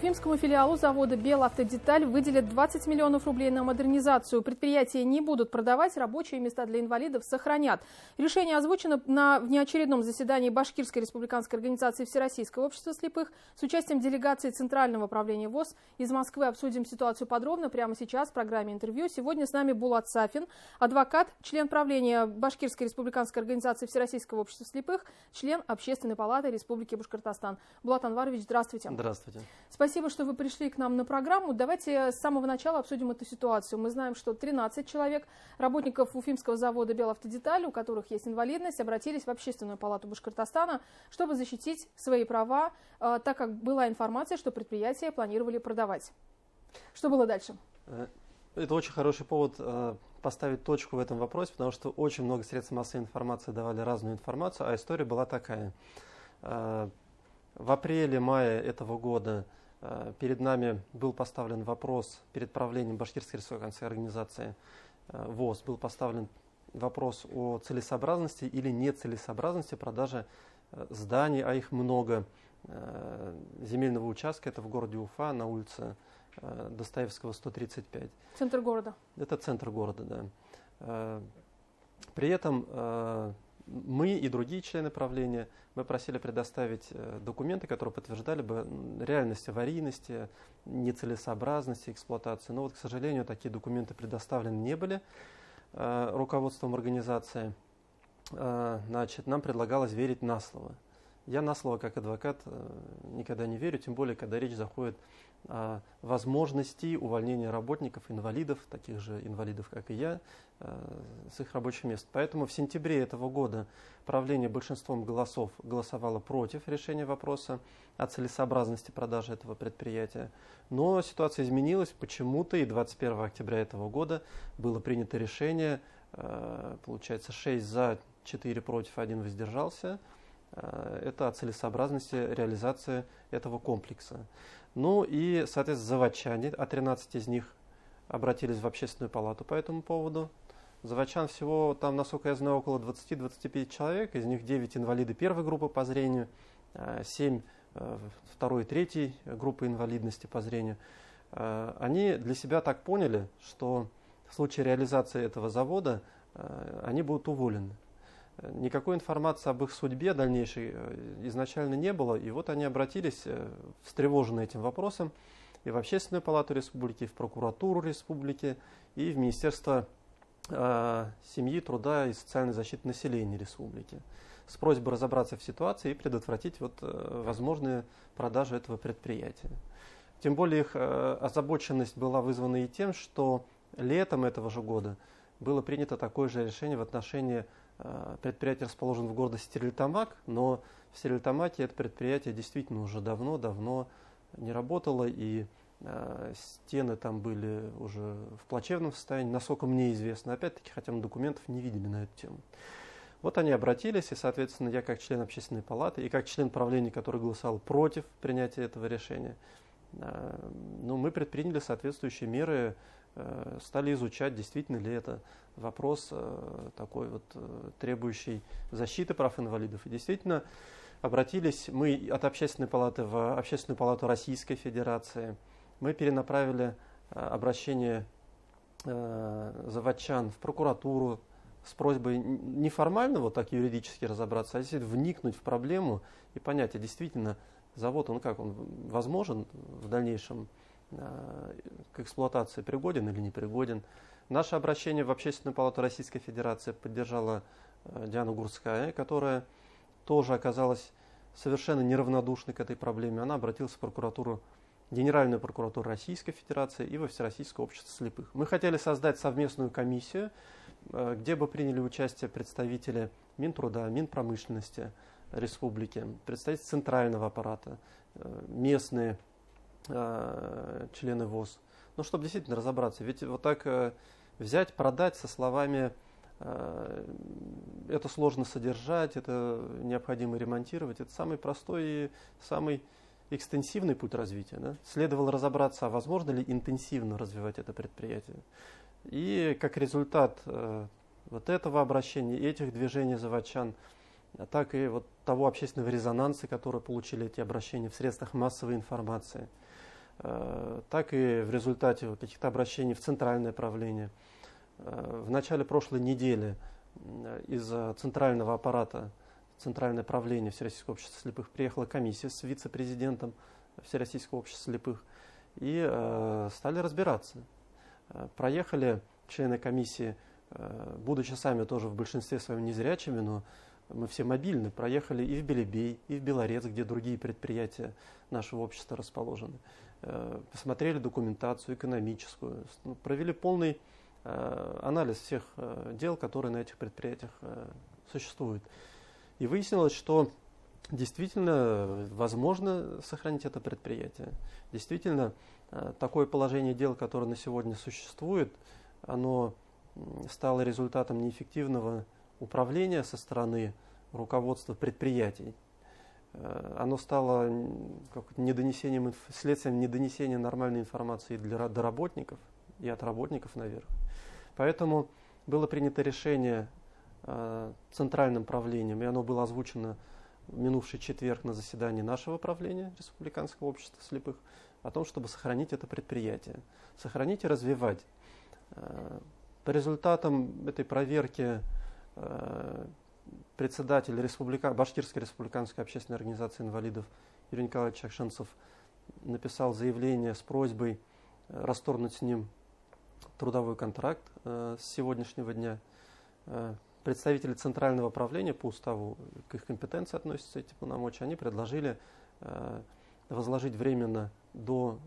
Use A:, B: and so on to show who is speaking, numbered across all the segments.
A: Уфимскому филиалу завода «Белавтодеталь» выделят 20 миллионов рублей на модернизацию. Предприятия не будут продавать, рабочие места для инвалидов сохранят. Решение озвучено на внеочередном заседании Башкирской республиканской организации Всероссийского общества слепых с участием делегации Центрального управления ВОС. Из Москвы обсудим ситуацию подробно прямо сейчас в программе интервью. Сегодня с нами Булат Сафин, адвокат, член правления Башкирской республиканской организации Всероссийского общества слепых, член Общественной палаты Республики Башкортостан. Булат Анварович, здравствуйте.
B: Здравствуйте.
A: Спасибо, что вы пришли к нам на программу. Давайте с самого начала обсудим эту ситуацию. Мы знаем, что 13 человек, работников Уфимского завода «Белавтодеталь», у которых есть инвалидность, обратились в Общественную палату Башкортостана, чтобы защитить свои права, так как была информация, что предприятия планировали продавать. Что было дальше?
B: Это очень хороший повод поставить точку в этом вопросе, потому что очень много средств массовой информации давали разную информацию, а история была такая. В апреле-мае этого года перед нами был поставлен вопрос, перед правлением Башкирской республиканской организации ВОС был поставлен вопрос о целесообразности или нецелесообразности продажи зданий, а их много, земельного участка, это в городе Уфа, на улице Достоевского, 135.
A: Центр города. Это
B: центр города, да. При этом мы и другие члены правления, мы просили предоставить документы, которые подтверждали бы реальность аварийности, нецелесообразности эксплуатации. Но вот, к сожалению, такие документы предоставлены не были руководством организации. Значит, нам предлагалось верить на слово. Я на слово, как адвокат, никогда не верю, тем более, когда речь заходит о возможности увольнения работников, инвалидов, таких же инвалидов, как и я, с их рабочих мест. Поэтому в сентябре этого года правление большинством голосов голосовало против решения вопроса о целесообразности продажи этого предприятия. Но ситуация изменилась почему-то, и 21 октября этого года было принято решение, получается 6 за, 4 против, 1 воздержался. Это о целесообразности реализации этого комплекса. Ну и, соответственно, заводчане, а 13 из них обратились в Общественную палату по этому поводу. Заводчан всего, там, насколько я знаю, около 20-25 человек, из них 9 инвалиды первой группы по зрению, 7 второй и третьей группы инвалидности по зрению. Они для себя так поняли, что в случае реализации этого завода они будут уволены. Никакой информации об их судьбе дальнейшей изначально не было, и вот они обратились, встревоженные этим вопросом, и в Общественную палату республики, и в прокуратуру республики, и в Министерство семьи, труда и социальной защиты населения республики с просьбой разобраться в ситуации и предотвратить возможные продажи этого предприятия. Тем более их озабоченность была вызвана и тем, что летом этого же года было принято такое же решение в отношении предприятие расположено в городе Стерлитамак, но в Стерлитамаке это предприятие действительно уже давно не работало, и стены там были уже в плачевном состоянии, насколько мне известно. Опять-таки, хотя мы документов не видели на эту тему. Вот они обратились, и, соответственно, я как член Общественной палаты и как член правления, который голосовал против принятия этого решения, мы предприняли соответствующие меры, стали изучать, действительно ли это вопрос такой требующий защиты прав инвалидов. И действительно обратились мы от Общественной палаты в Общественную палату Российской Федерации. Мы перенаправили обращение заводчан в прокуратуру с просьбой не формально так юридически разобраться, а действительно вникнуть в проблему и понять, а действительно завод, он возможен в дальнейшем к эксплуатации пригоден или не пригоден. Наше обращение в Общественную палату Российской Федерации поддержала Диана Гурская, которая тоже оказалась совершенно неравнодушной к этой проблеме. Она обратилась в прокуратуру, Генеральную прокуратуру Российской Федерации и во Всероссийское общество слепых. Мы хотели создать совместную комиссию, где бы приняли участие представители Минтруда, Минпромышленности республики, представители центрального аппарата, местные члены ВОС. Чтобы действительно разобраться. Ведь вот так взять, продать со словами это сложно содержать, это необходимо ремонтировать, это самый простой и самый экстенсивный путь развития. Да? Следовало разобраться, а возможно ли интенсивно развивать это предприятие. И как результат этого обращения, этих движений заводчан, так и того общественного резонанса, который получили эти обращения в средствах массовой информации, так и в результате каких-то обращений в центральное правление. В начале прошлой недели из центрального аппарата, центральное правление Всероссийского общества слепых приехала комиссия с вице-президентом Всероссийского общества слепых и стали разбираться. Проехали члены комиссии, будучи сами тоже в большинстве своем незрячими, но мы все мобильны, проехали и в Белебей, и в Белорец, где другие предприятия нашего общества расположены. Посмотрели документацию экономическую, провели полный анализ всех дел, которые на этих предприятиях существуют. И выяснилось, что действительно возможно сохранить это предприятие. Действительно, такое положение дел, которое на сегодня существует, оно стало результатом неэффективного управления со стороны руководства предприятий. Оно стало следствием недонесения нормальной информации до работников и от работников наверх. Поэтому было принято решение центральным правлением, и оно было озвучено в минувший четверг на заседании нашего правления Республиканского общества слепых, о том, чтобы сохранить это предприятие, сохранить и развивать. По результатам этой проверки председатель Башкирской республиканской общественной организации инвалидов Юрий Николаевич Акшенцев написал заявление с просьбой расторгнуть с ним трудовой контракт с сегодняшнего дня. Представители Центрального правления по уставу, к их компетенции относятся эти полномочия, они предложили возложить временно до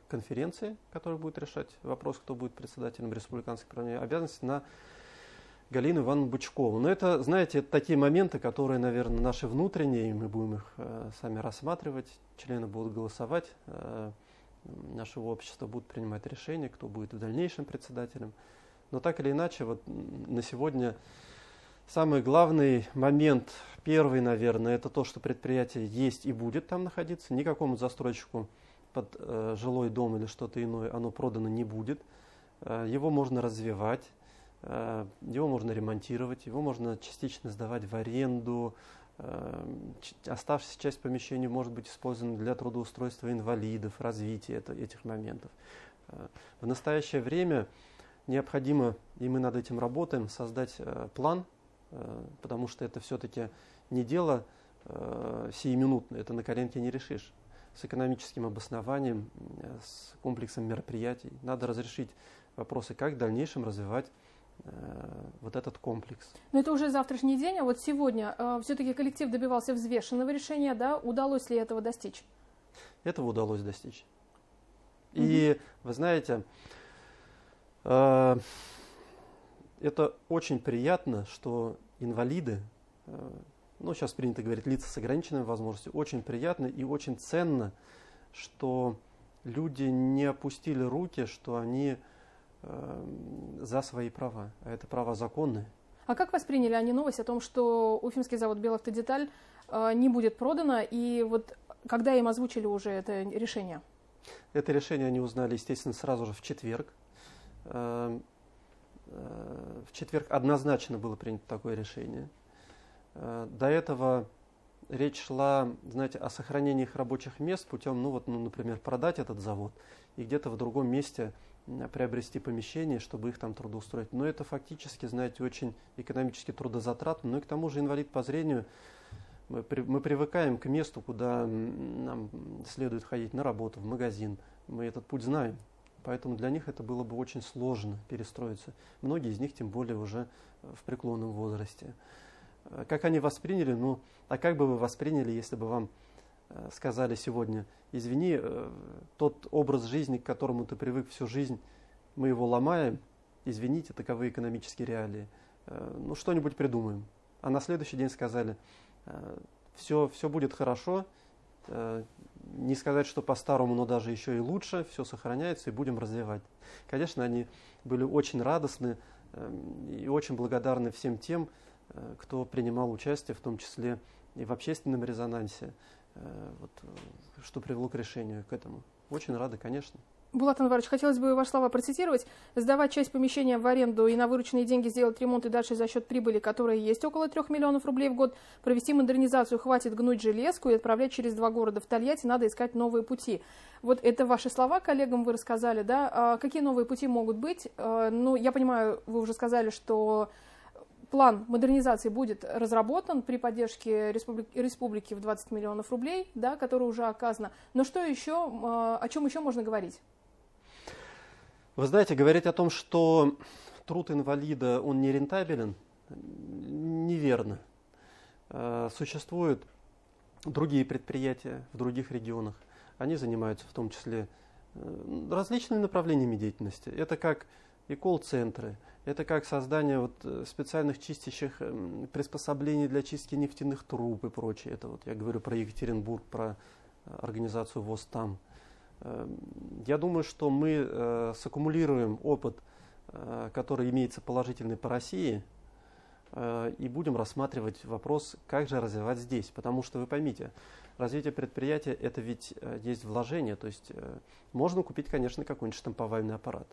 B: конференции, которая будет решать вопрос, кто будет председателем республиканской правления, обязанности на Галину Ивановну Бычкову. Но это, знаете, это такие моменты, которые, наверное, наши внутренние, и мы будем их сами рассматривать, члены будут голосовать, нашего общества будут принимать решения, кто будет в дальнейшем председателем. Но так или иначе, вот на сегодня самый главный момент, первый, наверное, это то, что предприятие есть и будет там находиться. Никакому застройщику под жилой дом или что-то иное оно продано не будет. Его можно развивать, его можно ремонтировать, его можно частично сдавать в аренду. Оставшаяся часть помещений может быть использована для трудоустройства инвалидов, развития этих моментов. В настоящее время необходимо, и мы над этим работаем, создать план, потому что это все-таки не дело сиюминутное, это на коленке не решишь. С экономическим обоснованием, с комплексом мероприятий надо разрешить вопросы, как в дальнейшем развивать вот этот комплекс.
A: Но это уже завтрашний день, а вот сегодня все-таки коллектив добивался взвешенного решения, да? Удалось ли этого достичь?
B: Этого удалось достичь. И вы знаете, это очень приятно, что инвалиды, ну сейчас принято говорить лица с ограниченными возможностями, очень приятно и очень ценно, что люди не опустили руки, что они за свои права, а это права законные.
A: А как восприняли они новость о том, что Уфимский завод «Белавтодеталь» не будет продано, и вот когда им озвучили уже это решение?
B: Это решение они узнали, естественно, сразу же в четверг. В четверг однозначно было принято такое решение. До этого речь шла, знаете, о сохранении их рабочих мест путем, например, продать этот завод и где-то в другом месте приобрести помещение, чтобы их там трудоустроить. Но это фактически, знаете, очень экономически трудозатратно. Ну и к тому же инвалид по зрению, мы привыкаем к месту, куда нам следует ходить на работу, в магазин. Мы этот путь знаем. Поэтому для них это было бы очень сложно перестроиться. Многие из них, тем более, уже в преклонном возрасте. Как они восприняли? А как бы вы восприняли, если бы вам сказали сегодня: извини, тот образ жизни, к которому ты привык всю жизнь, мы его ломаем, извините, таковы экономические реалии, что-нибудь придумаем. А на следующий день сказали: все будет хорошо, не сказать, что по-старому, но даже еще и лучше, все сохраняется и будем развивать. Конечно, они были очень радостны и очень благодарны всем тем, кто принимал участие, в том числе и в общественном резонансе, что привело к решению к этому. Очень рады, конечно.
A: Булат Анварович, хотелось бы ваши слова процитировать. Сдавать часть помещения в аренду и на вырученные деньги сделать ремонт и дальше за счет прибыли, которая есть около 3 миллионов рублей в год, провести модернизацию, хватит гнуть железку и отправлять через 2 города в Тольятти, надо искать новые пути. Вот это ваши слова коллегам вы рассказали, да? А какие новые пути могут быть? Ну, я понимаю, вы уже сказали, что план модернизации будет разработан при поддержке республики в 20 миллионов рублей, да, который уже оказано. Но что еще, о чем еще можно говорить?
B: Вы знаете, говорить о том, что труд инвалида, он не рентабелен, неверно. Существуют другие предприятия в других регионах. Они занимаются в том числе различными направлениями деятельности. Это как и колл-центры, это как создание вот специальных чистящих приспособлений для чистки нефтяных труб и прочее. Это вот я говорю про Екатеринбург, про организацию ВОЗ там. Я думаю, что мы саккумулируем опыт, который имеется положительный по России, и будем рассматривать вопрос, как же развивать здесь. Потому что, вы поймите, развитие предприятия – это ведь есть вложение. То есть можно купить, конечно, какой-нибудь штамповальный аппарат.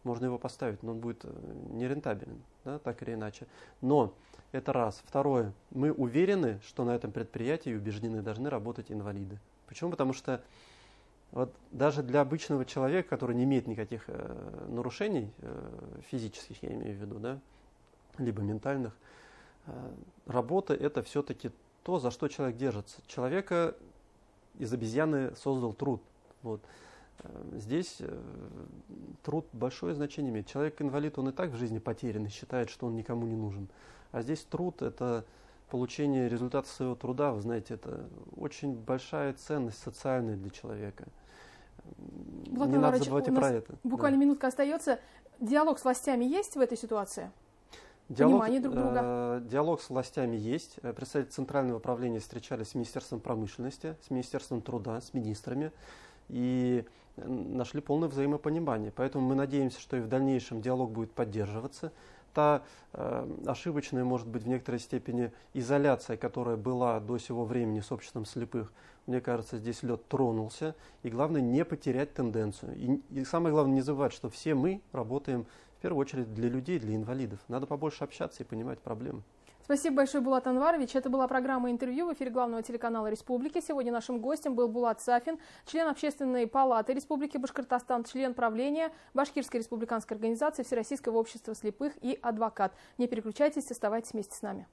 B: Можно его поставить, но он будет нерентабелен, да, так или иначе. Но это раз. Второе. Мы уверены, что на этом предприятии, убеждены, должны работать инвалиды. Почему? Потому что вот даже для обычного человека, который не имеет никаких нарушений физических, я имею в виду, да, либо ментальных, работа – это все-таки то, за что человек держится. Человека из обезьяны создал труд. Вот. Здесь труд большое значение имеет. Человек-инвалид, он и так в жизни потерян и считает, что он никому не нужен. А здесь труд – это получение результата своего труда. Вы знаете, это очень большая ценность социальная для человека.
A: Булат
B: Не надо
A: Анварович,
B: забывать и про это.
A: Буквально минутка остается. Диалог с властями есть в этой ситуации? Понимание друг друга?
B: Диалог с властями есть. Представители Центрального управления встречались с Министерством промышленности, с Министерством труда, с министрами и нашли полное взаимопонимание. Поэтому мы надеемся, что и в дальнейшем диалог будет поддерживаться. Та ошибочная, может быть, в некоторой степени изоляция, которая была до сего времени с обществом слепых, мне кажется, здесь лед тронулся. И главное, не потерять тенденцию. И самое главное, не забывать, что все мы работаем в первую очередь для людей, для инвалидов. Надо побольше общаться и понимать проблемы.
A: Спасибо большое, Булат Анварович. Это была программа «Интервью» в эфире главного телеканала Республики. Сегодня нашим гостем был Булат Сафин, член Общественной палаты Республики Башкортостан, член правления Башкирской республиканской организации Всероссийского общества слепых и адвокат. Не переключайтесь, оставайтесь вместе с нами.